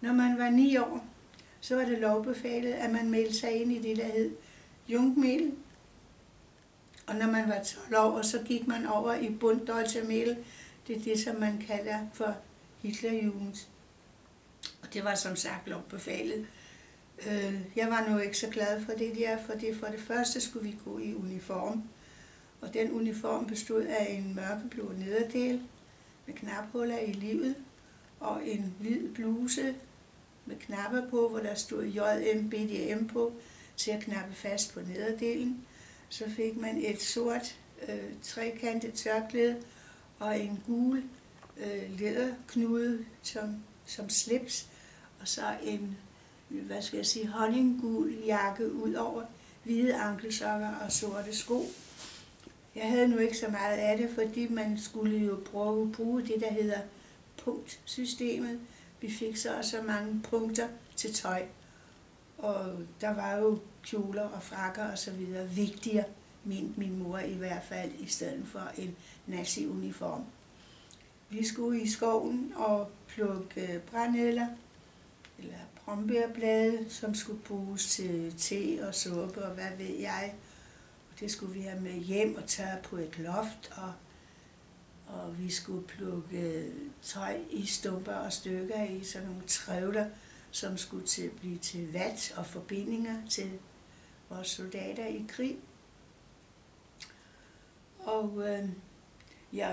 Når man var 9 år, så var det lovbefalet, at man meldte sig ind i det, der hed Jugendmehl. Og når man var 12 år, så gik man over i Bund Deutscher Mehl. Det er det, som man kalder for Hitlerjugend. Og det var som sagt lovbefalet. Jeg var nu ikke så glad for det der, for det første skulle vi gå i uniform. Og den uniform bestod af en mørkeblå nederdel med knaphuller i livet og en hvid bluse med knapper på, hvor der stod JM, BDM på, til at knappe fast på nederdelen. Så fik man et sort trekantet tørklæde og en gul læderknude som slips, og så en, honninggul jakke ud over, hvide ankelsokker og sorte sko. Jeg havde nu ikke så meget af det, fordi man skulle jo bruge det, der hedder punktsystemet. Vi fik så mange punkter til tøj, og der var jo kjoler og frakker og så videre vigtigere, mente min mor i hvert fald, i stedet for en nazi-uniform. Vi skulle i skoven og plukke brændenælder eller brombærblade, som skulle bruges til te og suppe og hvad ved jeg. Og det skulle vi have med hjem og tørre på et loft, og vi skulle plukke tøj i stumper og stykker i sådan nogle trævler, som skulle blive til vat og forbindinger til vores soldater i krig. Og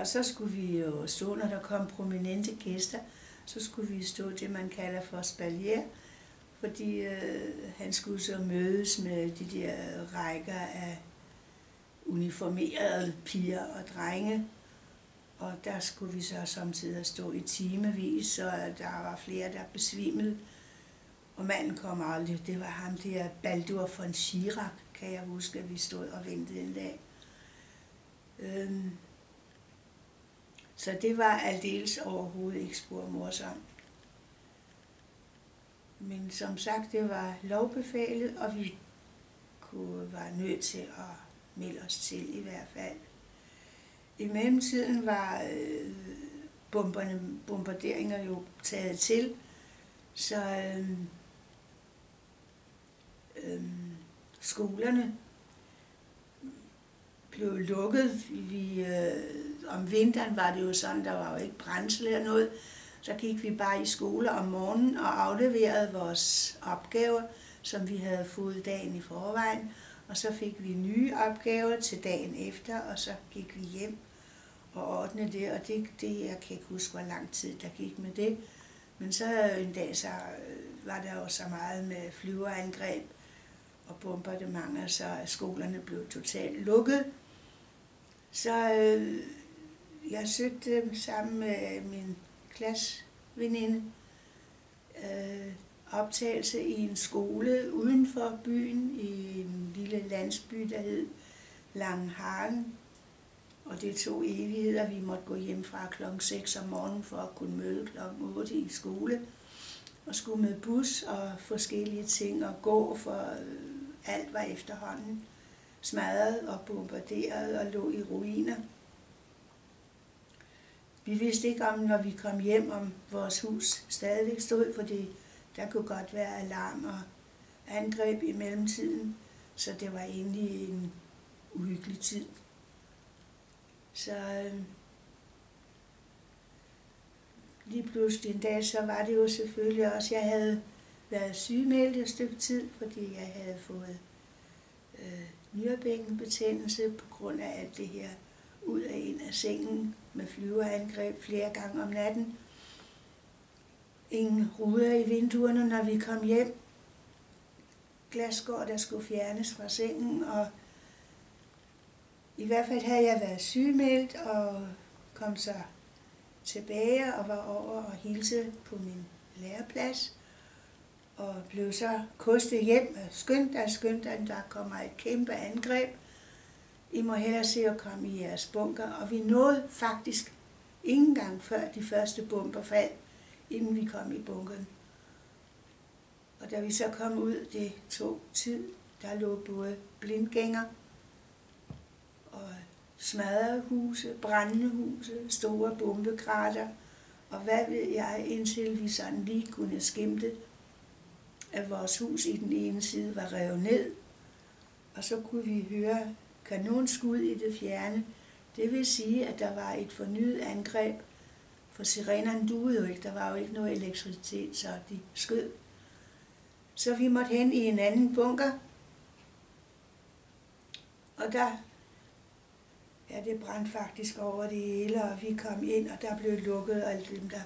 så skulle vi jo stå, når der kom prominente gæster, så skulle vi stå det, man kalder for spalier, fordi han skulle så mødes med de der rækker af uniformerede piger og drenge. Og der skulle vi så samtidig stå i timevis, så der var flere, der besvimede. Og manden kom aldrig. Det var ham der, Baldur von Schirach, kan jeg huske, at vi stod og ventede en dag. Så det var aldeles overhovedet ikke spor morsomt. Men som sagt, det var lovbefalet, og vi var nødt til at melde os til i hvert fald. I mellemtiden var bombarderinger jo taget til, så skolerne blev lukket. Om vinteren var det jo sådan, der var jo ikke brændsel eller noget. Så gik vi bare i skole om morgenen og afleverede vores opgaver, som vi havde fået dagen i forvejen. Og så fik vi nye opgaver til dagen efter, og så gik vi hjem og ordnede det. Og jeg kan ikke huske, hvor lang tid der gik med det. Men så en dag så var der jo så meget med flyverangreb og bombardementer, så skolerne blev totalt lukket. Så jeg søgte sammen med min klasseveninde optagelse i en skole uden for byen, i en lille landsby, der hed Langhagen. Og det tog evigheder. Vi måtte gå hjem fra klokken 6 om morgenen for at kunne møde klokken 8 i skole. Og skulle med bus og forskellige ting og gå, for alt var efterhånden smadret og bombarderet og lå i ruiner. Vi vidste ikke om, når vi kom hjem, om vores hus stadigvæk stod, fordi der kunne godt være alarm og angreb i mellemtiden. Så det var egentlig en uhyggelig tid. Så lige pludselig en dag, så var det jo selvfølgelig også, jeg havde været sygemeldt et stykke tid, fordi jeg havde fået nyrebækkenbetændelse på grund af alt det her ud af ind af sengen med flyveangreb flere gange om natten. Ingen ruder i vinduerne, når vi kom hjem. Glasskår, der skulle fjernes fra sengen, og i hvert fald havde jeg været sygemeldt og kom så tilbage og var over og hilse på min læreplads. Og blev så kostet hjem. Skynd dig, der kommer et kæmpe angreb. I må hellere se at komme i jeres bunker. Og vi nåede faktisk ikke engang før de første bomber faldt, inden vi kom i bunkeren. Og da vi så kom ud, det tog tid, der lå både blindgænger og smadrede huse, brændende huse, store bombekrater Og hvad ved jeg, indtil vi sådan lige kunne skimte, at vores hus i den ene side var revet ned, og så kunne vi høre kanonskud i det fjerne. Det vil sige, at der var et fornyet angreb, for sirenerne duede jo ikke, der var jo ikke noget elektricitet, så de skød. Så vi måtte hen i en anden bunker, og det brændte faktisk over det hele, og vi kom ind, og der blev lukket, og alle dem, der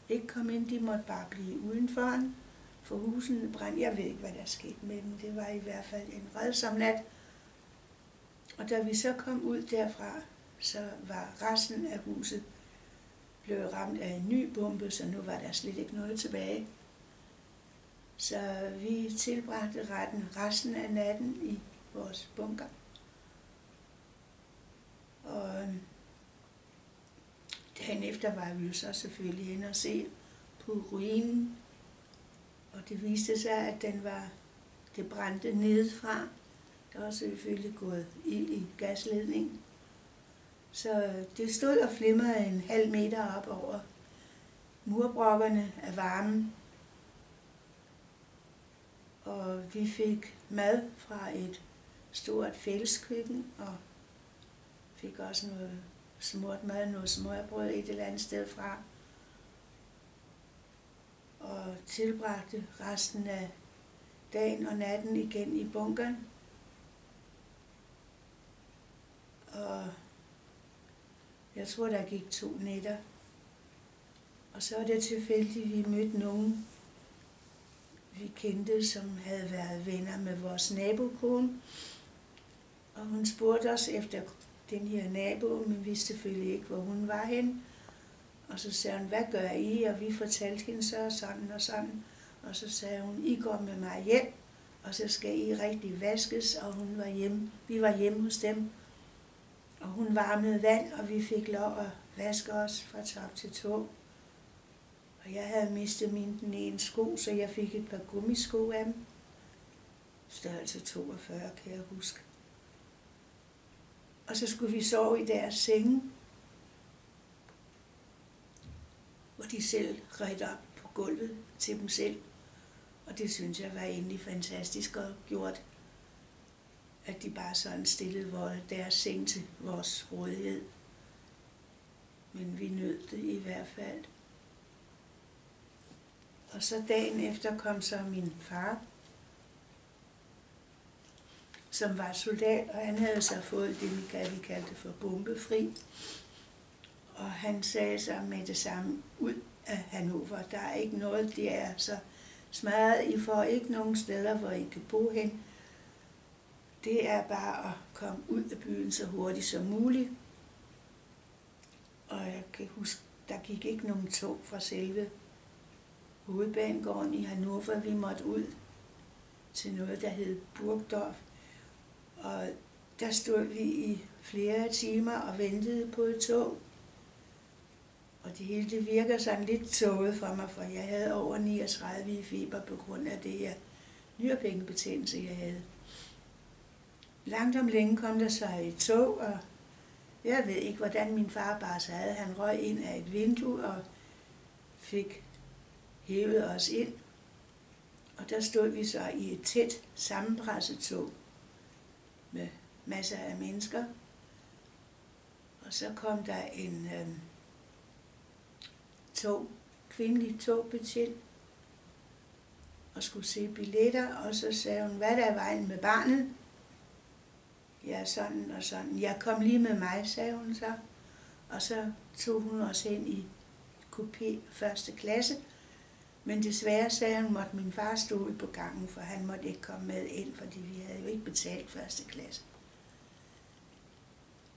ikke kom ind, de måtte bare blive udenfor, for husene brændte. Jeg ved ikke, hvad der skete med dem. Det var i hvert fald en rædsom nat. Og da vi så kom ud derfra, så var resten af huset blevet ramt af en ny bombe, så nu var der slet ikke noget tilbage. Så vi tilbragte resten af natten i vores bunker. Og dagen efter var vi jo så selvfølgelig hen og se på ruinen, og det viste sig, at det brændte nedefra. Der var selvfølgelig gået ild i gasledningen. Så det stod og flimrede en halv meter op over murbrokkerne af varmen. Og vi fik mad fra et stort fælleskøkken, og fik også noget smurt mad, noget smørbrød et eller andet sted fra. Og tilbragte resten af dagen og natten igen i bunkeren. Og jeg tror, der gik 2 nætter. Og så var det tilfældigt, vi mødte nogen, vi kendte, som havde været venner med vores nabokone. Og hun spurgte os efter den her nabo, men vidste selvfølgelig ikke, hvor hun var henne. Og så sagde hun, hvad gør I? Og vi fortalte hende så sådan og sådan. Og så sagde hun, I går med mig hjem, og så skal I rigtig vaskes. Og vi var hjemme hos dem. Og hun varmede vand, og vi fik lov at vaske os fra top til tå. Og jeg havde mistet den ene sko, så jeg fik et par gummisko af dem. Størrelse 42, kan jeg huske. Og så skulle vi sove i deres senge, hvor de selv redte op på gulvet til dem selv. Og det synes jeg var egentlig fantastisk og gjort, at de bare sådan stillede deres seng til vores rådighed. Men vi nød det i hvert fald. Og så dagen efter kom så min far, som var soldat, og han havde så fået det, vi kaldte for bombefri. Og han sagde så med det samme, ud af Hannover, der er ikke noget, det er så smadret, I får ikke nogen steder, hvor I kan bo hen. Det er bare at komme ud af byen så hurtigt som muligt. Og jeg kan huske, der gik ikke nogen tog fra selve hovedbanegården i Hannover. Vi måtte ud til noget, der hed Burgdorf. Og der stod vi i flere timer og ventede på et tog. Og det hele det virker sådan lidt tåget for mig, for jeg havde over 39 i feber på grund af det her nyrepengebetændelse, jeg havde. Langt om længe kom der så et tog, og jeg ved ikke, hvordan min far bare sagde. Han røg ind af et vindue og fik hævet os ind. Og der stod vi så i et tæt sammenpresset tog med masser af mennesker. Og så kom der en kvindelig togbetjent og skulle se billetter, og så sagde hun, hvad der er vejen med barnet? Ja, sådan og sådan. Jeg kom lige med mig, sagde hun så. Og så tog hun os hen i kupé 1. klasse. Men desværre, sagde hun, måtte min far stå ude på gangen, for han måtte ikke komme med ind, fordi vi havde jo ikke betalt 1. klasse.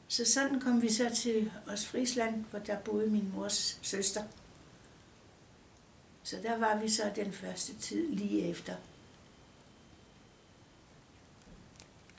Så sådan kom vi så til Ostfriesland, hvor der boede min mors søster. Så der var vi så den første tid lige efter.